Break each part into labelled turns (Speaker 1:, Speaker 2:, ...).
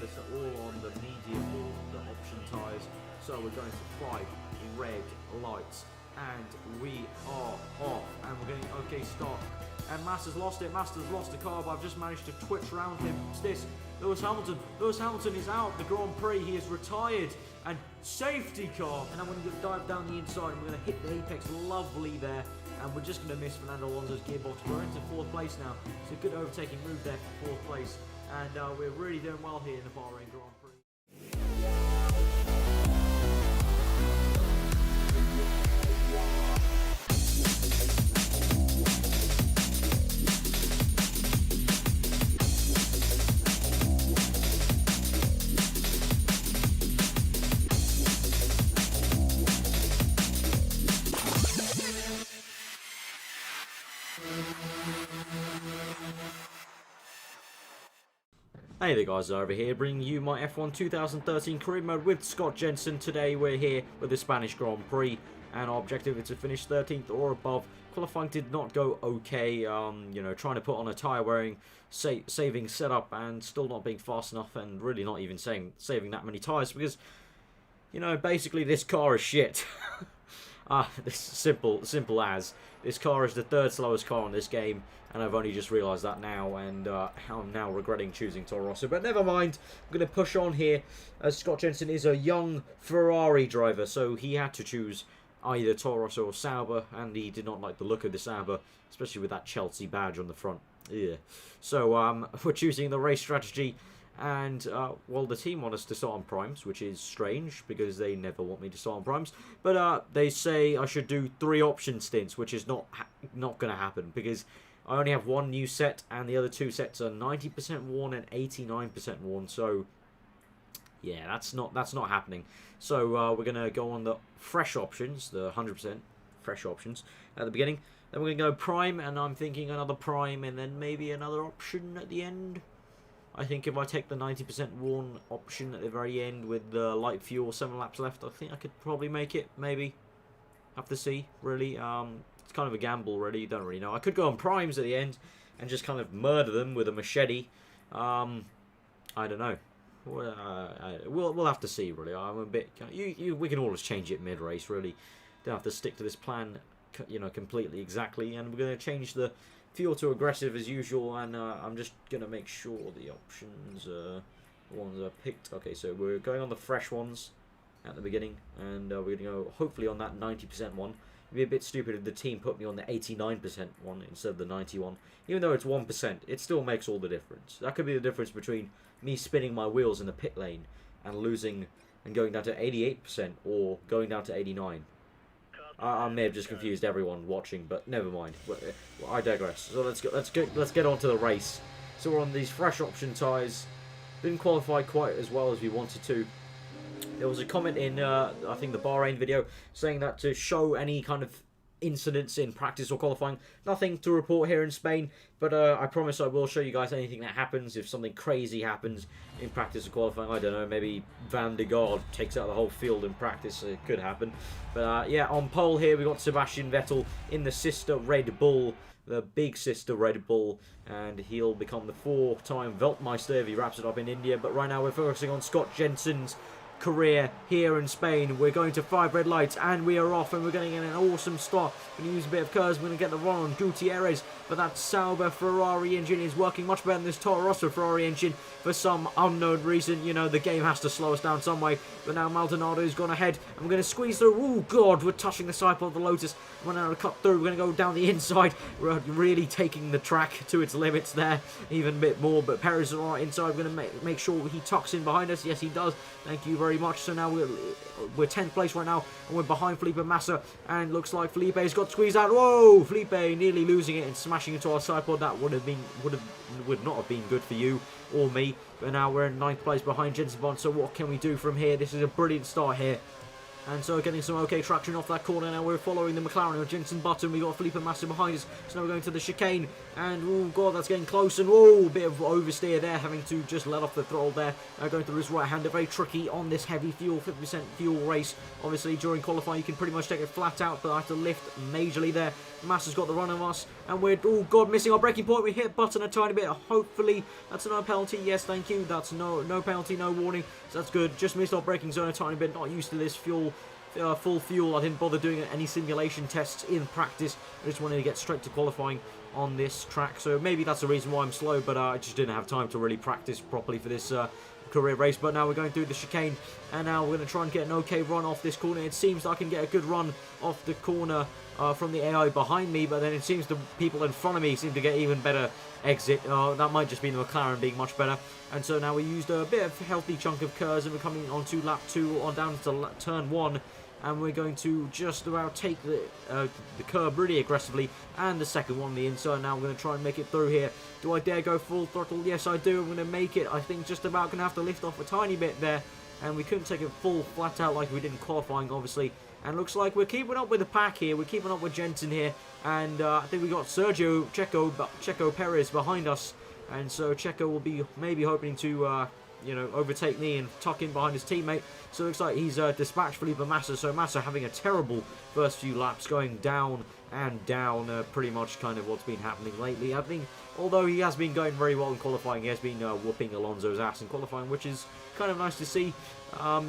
Speaker 1: this are all on the medium or the option tyres. So we're going to 5 red lights, and we are off, and we're getting okay start. And Master's lost it. Master's lost the car, but I've just managed to twitch around him. What's this? Lewis Hamilton. Lewis Hamilton is out the Grand Prix. He is retired. And safety car. And I'm going to dive down the inside, and we're going to hit the apex. Lovely there. And we're just going to miss Fernando Alonso's gearbox. We're into 4th place now. It's a good overtaking move there for 4th place. And we're really doing well here in the Bahrain Grand Prix. Hey there guys, over here bringing you my F1 2013 career mode with Scott Jenson. Today we're here with the Spanish Grand Prix and our objective is to finish 13th or above. Qualifying did not go okay, you know, trying to put on a tyre wearing saving setup and still not being fast enough, and really not even saving that many tyres because, you know, basically this car is shit. This simple as. This car is the 3rd slowest car in this game, and I've only just realised that now, and I'm now regretting choosing Toro Rosso. But never mind, I'm going to push on here, as Scott Jenson is a young Ferrari driver, so he had to choose either Toro Rosso or Sauber, and he did not like the look of the Sauber, especially with that Chelsea badge on the front. Yeah. So we're choosing the race strategy. And, well, the team want us to start on primes, which is strange, because they never want me to start on primes. But, they say I should do 3 option stints, which is not going to happen, because I only have 1 new set, and the other 2 sets are 90% worn and 89% worn, so, yeah, that's not happening. So, we're going to go on the fresh options, the 100% fresh options at the beginning. Then we're going to go prime, and I'm thinking another prime, and then maybe another option at the end. I think if I take the 90% worn option at the very end with the light fuel, 7 laps left, I think I could probably make it, maybe. Have to see, really. It's kind of a gamble, really. You don't really know. I could go on primes at the end and just kind of murder them with a machete. I don't know. We'll have to see, really. I'm a bit... we can always change it mid-race, really. Don't have to stick to this plan, you know, completely exactly. And we're going to change the fuel to aggressive as usual, and I'm just going to make sure the options, ones are picked. Okay, so we're going on the fresh ones at the beginning, and we're going to go hopefully on that 90% one. It'd be a bit stupid if the team put me on the 89% one instead of the 91. Even though it's 1%, it still makes all the difference. That could be the difference between me spinning my wheels in the pit lane and losing and going down to 88% or going down to 89. I may have just confused everyone watching, but never mind. I digress. So let's get on to the race. So we're on these fresh option tyres. Didn't qualify quite as well as we wanted to. There was a comment in I think the Bahrain video saying that to show any kind of incidents in practice or qualifying. Nothing to report here in Spain, but I promise I will show you guys anything that happens. If something crazy happens in practice or qualifying, I don't know, maybe Van der Garde takes out the whole field in practice, it could happen. But yeah, on pole here we got Sebastian Vettel in the sister Red Bull, the big sister Red Bull, and he'll become the 4-time Weltmeister if he wraps it up in India. But right now we're focusing on Scott Jenson's career here in Spain. We're going to 5 red lights and we are off, and we're getting an awesome start. We're going to use a bit of curves. We're going to get the run on Gutierrez, but that Sauber Ferrari engine is working much better than this Toro Rosso Ferrari engine for some unknown reason. You know, the game has to slow us down some way. But now Maldonado's gone ahead and we're going to squeeze through. Oh god, we're touching the side of the Lotus. We're now going to cut through. We're going to go down the inside. We're really taking the track to its limits there, even a bit more. But Perez is alright inside. We're going to make sure he tucks in behind us. Yes, he does. Thank you very much. So now we're 10th place right now, and we're behind Felipe Massa, and looks like Felipe's got squeezed out. Whoa, Felipe nearly losing it and smashing into our side pod. That would not have been good for you or me. But now we're in 9th place behind Jenson. So what can we do from here? This is a brilliant start here. And so getting some okay traction off that corner. Now we're following the Mclaren with Jenson Button. We got Felipe Massa behind us. So now we're going to the chicane. And oh god, that's getting close. And whoa, bit of oversteer there, having to just let off the throttle there. Going through his right hander. Very tricky on this heavy fuel, 50% fuel race. Obviously during qualifying you can pretty much take it flat out, but I have to lift majorly there. Massa's got the run of us, and we're, oh god, missing our braking point. We hit button a tiny bit. Hopefully that's no penalty. Yes, thank you. That's no penalty, no warning. So that's good. Just missed our braking zone a tiny bit. Not used to this full fuel. I didn't bother doing any simulation tests in practice. I just wanted to get straight to qualifying on this track, so maybe that's the reason why I'm slow, but I just didn't have time to really practice properly for this career race. But now we're going through the chicane, and now we're going to try and get an okay run off this corner. It seems that I can get a good run off the corner from the AI behind me, but then it seems the people in front of me seem to get even better exit. That might just be the McLaren being much better. And so now we used a bit of a healthy chunk of curves, and we're coming onto lap 2 on down to turn 1. And we're going to just about take the curb really aggressively, and the second one on the inside. Now I'm going to try and make it through here. Do I dare go full throttle? Yes, I do. I'm going to make it. I think just about going to have to lift off a tiny bit there, and we couldn't take it full flat out like we did in qualifying, obviously. And looks like we're keeping up with the pack here. We're keeping up with Jenson here, and I think we got Checo Perez behind us, and so Checo will be maybe hoping to overtake me and tuck in behind his teammate. So it looks like he's dispatched Felipe Massa. So Massa having a terrible first few laps, going down and down, pretty much kind of what's been happening lately. I think, although he has been going very well in qualifying, he has been whooping Alonso's ass in qualifying, which is kind of nice to see.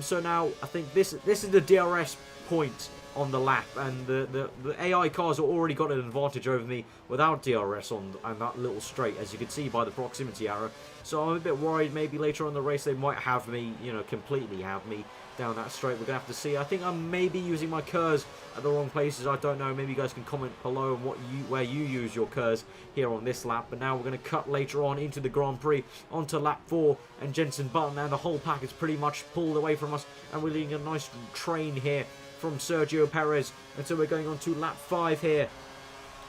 Speaker 1: So now I think this is the DRS point on the lap, and the AI cars have already got an advantage over me without DRS on that little straight, as you can see by the proximity arrow. So I'm a bit worried maybe later on in the race they might have me, completely have me down that straight. We're going to have to see. I think I'm maybe using my curves at the wrong places. I don't know. Maybe you guys can comment below on where you use your curves here on this lap. But now we're going to cut later on into the Grand Prix onto lap 4, and Jenson Button and the whole pack is pretty much pulled away from us, and we're leaving a nice train here from Sergio Perez. And so we're going on to lap 5 here,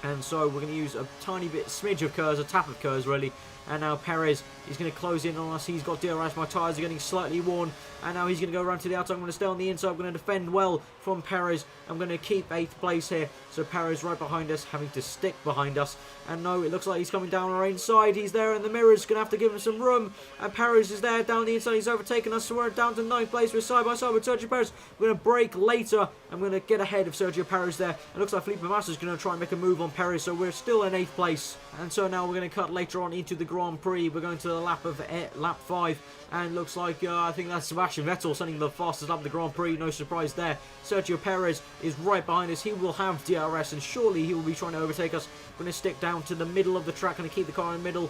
Speaker 1: and so we're going to use a tiny bit, smidge of curves, a tap of curves really. And now Perez is going to close in on us. He's got DRS. My tyres are getting slightly worn. And now he's going to go around to the outside. I'm going to stay on the inside. I'm going to defend well from Perez. I'm going to keep 8th place here. So Perez right behind us, having to stick behind us. And no, it looks like he's coming down our inside. He's there in the mirrors. Going to have to give him some room. And Perez is there down the inside. He's overtaken us. So we're down to 9th place. We're side by side with Sergio Perez. We're going to brake later. I'm going to get ahead of Sergio Perez there. It looks like Felipe Massa is going to try and make a move on Perez. So we're still in 8th place. And so now we're going to cut later on into the Grand Prix. We're going to the lap 5, and looks like I think that's Sebastian Vettel sending the fastest lap of the Grand Prix. No surprise there. Sergio Perez is right behind us. He will have DRS, and surely he will be trying to overtake us. We're going to stick down to the middle of the track. Going to keep the car in the middle,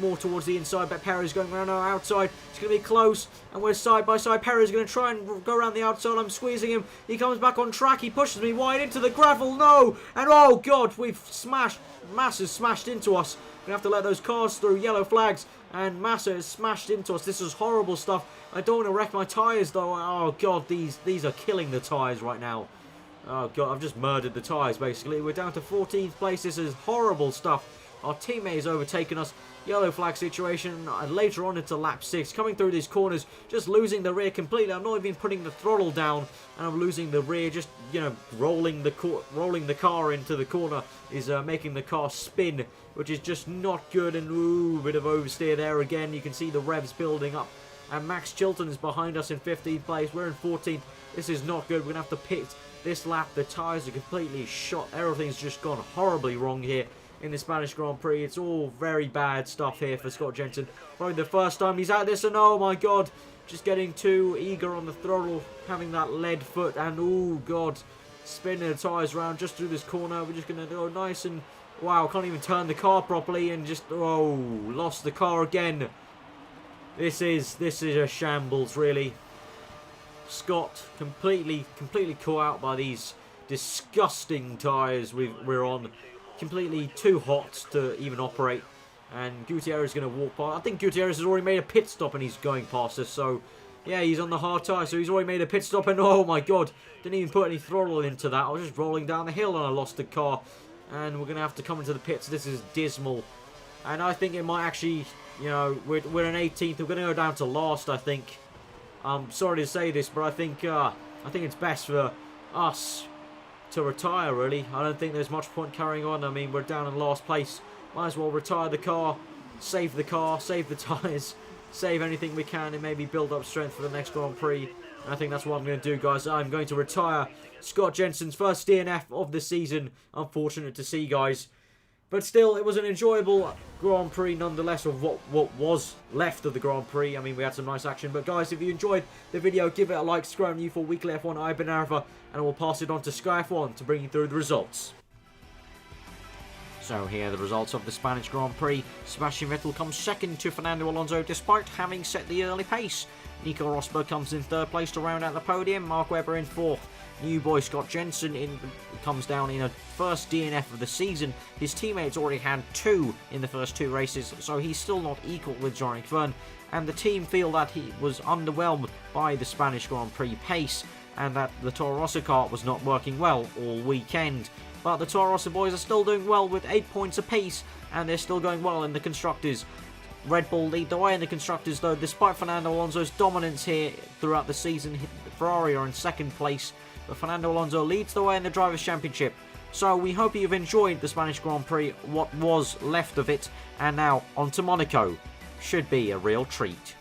Speaker 1: more towards the inside, but Perez going around our outside. It's going to be close, and we're side by side. Perez is going to try and go around the outside. I'm squeezing him. He comes back on track. He pushes me wide into the gravel. No! And oh god, we've smashed. Massa's smashed into us. We have to let those cars through. Yellow flags, and Massa is smashed into us. This is horrible stuff. I don't want to wreck my tyres though. Oh god, these are killing the tyres right now. Oh god, I've just murdered the tyres basically. We're down to 14th place. This is horrible stuff. Our teammate has overtaken us. Yellow flag situation, and later on into lap 6, coming through these corners, just losing the rear completely. I'm not even putting the throttle down, and I'm losing the rear. Just rolling the car into the corner is making the car spin, which is just not good. And ooh, bit of oversteer there again. You can see the revs building up, and Max Chilton is behind us in 15th place. We're in 14th. This is not good. We're gonna have to pit this lap. The tyres are completely shot. Everything's just gone horribly wrong here in the Spanish Grand Prix. It's all very bad stuff here for Scott Jenson. Probably the first time he's at this, and oh my god, just getting too eager on the throttle, having that lead foot, and oh god, spinning the tyres around just through this corner. We're just going to go nice and, wow, can't even turn the car properly, and just, oh, lost the car again. This is a shambles, really. Scott completely caught out by these disgusting tyres we're on. Completely too hot to even operate, and Gutierrez is going to walk past. I think Gutierrez has already made a pit stop and he's going past us, so yeah, he's on the hard tyre, so he's already made a pit stop, and oh my god, didn't even put any throttle into that. I was just rolling down the hill and I lost the car, and we're going to have to come into the pits. This is dismal, and I think it might actually, we're in 18th, we're going to go down to last, I think. I'm sorry to say this, but I think it's best for us to retire, really. I don't think there's much point carrying on. I mean, we're down in last place. Might as well retire the car, save the tyres, save anything we can, and maybe build up strength for the next Grand Prix. And I think that's what I'm going to do, guys. I'm going to retire Scott Jenson's first DNF of the season. Unfortunate to see, guys. But still, it was an enjoyable Grand Prix nonetheless, of what was left of the Grand Prix. I mean, we had some nice action. But guys, if you enjoyed the video, give it a like, subscribe to you for weekly F1. I've been Arava, and I will pass it on to Sky F1 to bring you through the results. So here are the results of the Spanish Grand Prix. Sebastian Vettel comes second to Fernando Alonso despite having set the early pace. Nico Rosberg comes in third place to round out the podium. Mark Webber in fourth. New boy Scott Jenson comes down in a first DNF of the season. His teammates already had 2 in the first 2 races, so he's still not equal with Jean-Eric Vergne. And the team feel that he was underwhelmed by the Spanish Grand Prix pace, and that the Toro Rosso car was not working well all weekend. But the Toro Rosso boys are still doing well with 8 points apiece, and they're still going well in the Constructors. Red Bull lead the way in the Constructors, though, despite Fernando Alonso's dominance here throughout the season. Ferrari are in second place, but Fernando Alonso leads the way in the Drivers' Championship. So we hope you've enjoyed the Spanish Grand Prix, what was left of it, and now on to Monaco. Should be a real treat.